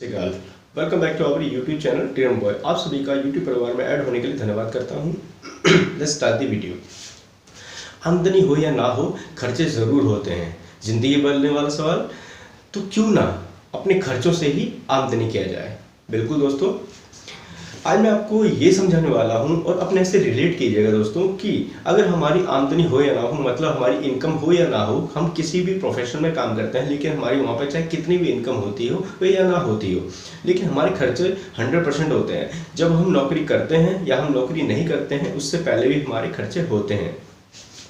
Sri Akal, welcome back to our YouTube channel dream boy. आप सभी का यूट्यूब परिवार में ऐड होने के लिए धन्यवाद करता हूँ। Let's start the video. आमदनी हो या ना हो, खर्चे ज़रूर होते हैं। ज़िंदगी बदलने वाला सवाल, तो क्यों ना अपने खर्चों से ही आमदनी किया जाए। बिल्कुल दोस्तों, आज मैं आपको ये समझाने वाला हूँ और अपने से रिलेट कीजिएगा दोस्तों कि अगर हमारी आमदनी हो या ना हो, मतलब हमारी इनकम हो या ना हो, हम किसी भी प्रोफेशन में काम करते हैं लेकिन हमारी वहाँ पर चाहे कितनी भी इनकम होती हो या ना होती हो, लेकिन हमारे खर्चे 100% होते हैं। जब हम नौकरी करते हैं या हम नौकरी नहीं करते हैं, उससे पहले भी हमारे खर्चे होते हैं।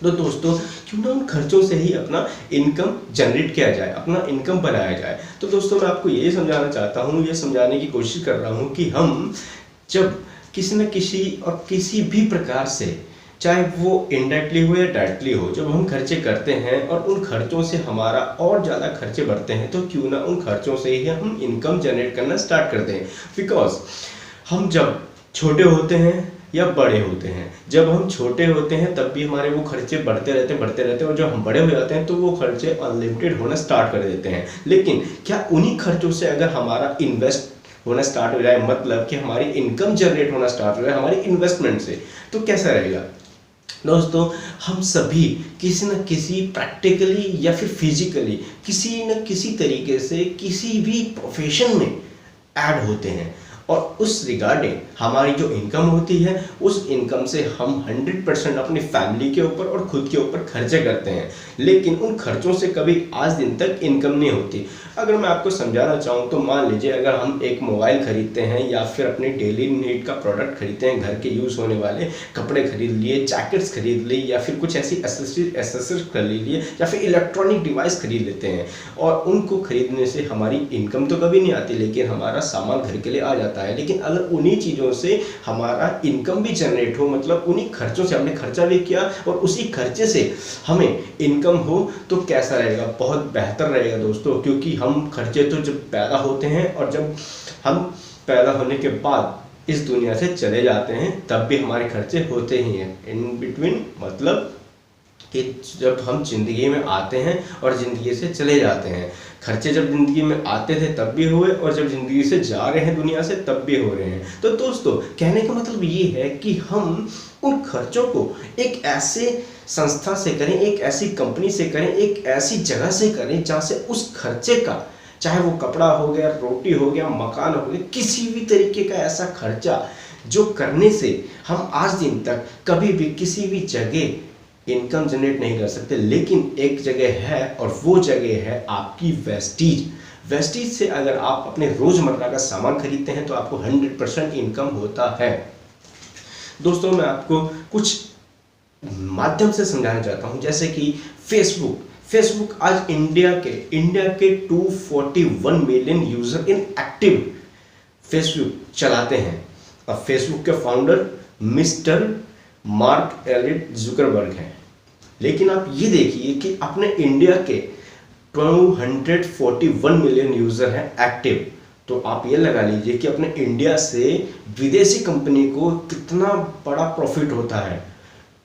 तो दोस्तों, क्यों ना उन खर्चों से ही अपना इनकम जनरेट किया जाए, अपना इनकम बनाया जाए। तो दोस्तों, मैं आपको ये समझाना चाहता हूँ, ये समझाने की कोशिश कर रहा हूँ कि हम जब किसी न किसी और किसी भी प्रकार से, चाहे वो इनडायरेक्टली हो या डायरेक्टली हो, जब हम खर्चे करते हैं और उन खर्चों से हमारा और ज़्यादा खर्चे बढ़ते हैं, तो क्यों ना उन खर्चों से ही हम इनकम जनरेट करना स्टार्ट कर दें। बिकॉज हम जब छोटे होते हैं या बड़े होते हैं, जब हम छोटे होते हैं तब भी हमारे वो खर्चे बढ़ते रहते हैं और जब हम बड़े हो जाते हैं तो वो खर्चे अनलिमिटेड होना स्टार्ट कर देते हैं। लेकिन क्या उन्हीं खर्चों से अगर हमारा इन्वेस्ट होना स्टार्ट हो जाए, मतलब कि हमारी इनकम जनरेट होना स्टार्ट हो जाए हमारी इन्वेस्टमेंट से, तो कैसा रहेगा दोस्तों। हम सभी किसी न किसी प्रैक्टिकली या फिर फिजिकली किसी न किसी तरीके से किसी भी प्रोफेशन में ऐड होते हैं और उस रिगार्डिंग हमारी जो इनकम होती है, उस इनकम से हम 100% अपनी फैमिली के ऊपर और खुद के ऊपर खर्चे करते हैं, लेकिन उन खर्चों से कभी आज दिन तक इनकम नहीं होती। अगर मैं आपको समझाना चाहूँ तो मान लीजिए, अगर हम एक मोबाइल खरीदते हैं या फिर अपने डेली नीड का प्रोडक्ट खरीदते हैं, घर के यूज़ होने वाले कपड़े खरीद लिए, जैकेट्स खरीद ली, या फिर कुछ ऐसी एसेसरीज खरीद लिए, या फिर इलेक्ट्रॉनिक डिवाइस खरीद लेते हैं, और उनको खरीदने से हमारी इनकम तो कभी नहीं आती, लेकिन हमारा सामान घर के लिए आ जाता है। लेकिन अगर उन्हीं चीज़ों से हमारा इनकम भी जनरेट हो, मतलब उन्हीं खर्चों से हमने खर्चा भी किया और उसी खर्चे से हमें इनकम हो, तो कैसा रहेगा? बहुत बेहतर रहेगा दोस्तों, क्योंकि हम खर्चे तो जब पैदा होते हैं और जब हम पैदा होने के बाद इस दुनिया से चले जाते हैं तब भी हमारे खर्चे होते ही हैं इन बिटवीन, मतलब कि जब हम जिंदगी में आते हैं और ज़िंदगी से चले जाते हैं। खर्चे जब ज़िंदगी में आते थे तब भी हुए और जब ज़िंदगी से जा रहे हैं दुनिया से तब भी हो रहे हैं। तो दोस्तों, कहने का मतलब ये है कि हम उन खर्चों को एक ऐसे संस्था से करें, एक ऐसी कंपनी से करें, एक ऐसी जगह से करें जहाँ से उस खर्चे का, चाहे वो कपड़ा हो गया, रोटी हो गया, मकान हो गया, किसी भी तरीके का ऐसा खर्चा जो करने से हम आज दिन तक कभी भी किसी भी जगह इनकम जनरेट नहीं कर सकते, लेकिन एक जगह है और वो जगह है आपकी वेस्टीज। वेस्टीज से अगर आप अपने रोजमर्रा का सामान खरीदते हैं तो आपको 100% इनकम होता है। दोस्तों, मैं आपको कुछ माध्यम से समझाना चाहता हूं, जैसे कि फेसबुक आज इंडिया के 241 मिलियन यूजर इन एक्टिव फेसबुक चलाते हैं। अब फेसबुक के founder mister mark elite Zuckerberg हैं। लेकिन आप ये देखिए कि अपने इंडिया के 241 मिलियन यूजर हैं एक्टिव, तो आप ये लगा लीजिए कि अपने इंडिया से विदेशी कंपनी को कितना बड़ा प्रॉफिट होता है।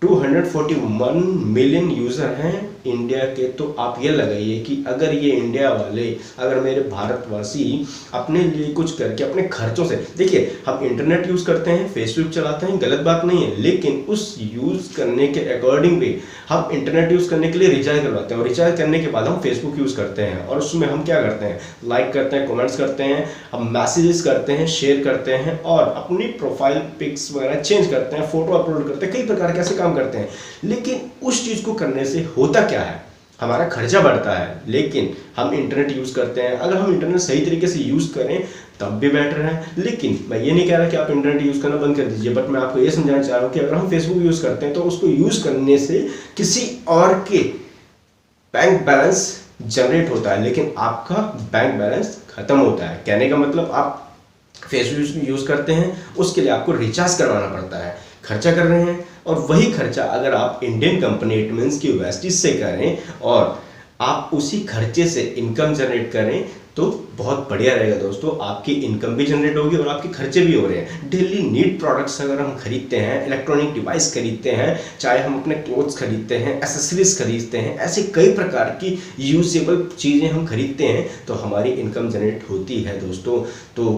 241 मिलियन यूज़र हैं इंडिया के, तो आप ये लगाइए कि अगर ये इंडिया वाले, अगर मेरे भारतवासी अपने लिए कुछ करके अपने खर्चों से, देखिए हम इंटरनेट यूज़ करते हैं, फेसबुक चलाते हैं, गलत बात नहीं है, लेकिन उस यूज़ करने के अकॉर्डिंग भी हम इंटरनेट यूज़ करने के लिए रिचार्ज करवाते हैं और रिचार्ज करने के बाद हम फेसबुक यूज़ करते हैं और उसमें हम क्या करते हैं, लाइक करते हैं, कमेंट्स करते हैं, हम मैसेजेस करते हैं, शेयर करते हैं और अपनी प्रोफाइल पिक्स वगैरह चेंज करते हैं, फोटो अपलोड करते हैं, कई प्रकार के ऐसे काम करते हैं। लेकिन उस चीज़ को करने से होता क्या है, हमारा खर्चा बढ़ता है। लेकिन हम इंटरनेट यूज़ करते हैं, अगर हम इंटरनेट सही तरीके से यूज़ करें तब भी बेटर है। लेकिन मैं ये नहीं कह रहा कि आप इंटरनेट यूज़ करना बंद कर दीजिए, बट मैं आपको ये समझाना चाह रहा हूँ कि अगर हम फेसबुक यूज़ करते हैं तो उसको यूज़ करने से किसी और के बैंक बैलेंस जनरेट होता है, लेकिन आपका बैंक बैलेंस खत्म होता है। कहने का मतलब, आप फेसबुक यूज़ करते हैं, उसके लिए आपको रिचार्ज करवाना पड़ता है, खर्चा कर रहे हैं, और वही खर्चा अगर आप इंडियन कंपनी, इट मीन्स की वेस्टीज से करें और आप उसी खर्चे से इनकम जनरेट करें, तो बहुत बढ़िया रहेगा दोस्तों। आपकी इनकम भी जनरेट होगी और आपके खर्चे भी हो रहे हैं। डेली नीड प्रोडक्ट्स अगर हम खरीदते हैं, इलेक्ट्रॉनिक डिवाइस खरीदते हैं, चाहे हम अपने क्लोथ्स खरीदते हैं, एसेसरीज खरीदते हैं, ऐसे कई प्रकार की यूजेबल चीज़ें हम खरीदते हैं तो हमारी इनकम जनरेट होती है दोस्तों। तो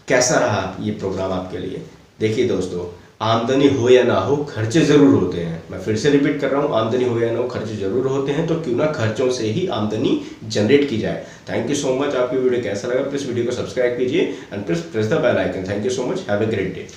कैसा रहा ये प्रोग्राम आपके लिए? देखिए दोस्तों, आमदनी हो या ना हो, खर्चे ज़रूर होते हैं। मैं फिर से रिपीट कर रहा हूँ, आमदनी हो या ना हो, खर्चे ज़रूर होते हैं। तो क्यों ना खर्चों से ही आमदनी जनरेट की जाए। Thank you so much. आपकी वीडियो कैसा लगा? प्लीज़ वीडियो को सब्सक्राइब कीजिए and please press the bell icon. Thank you so much. Have a great day.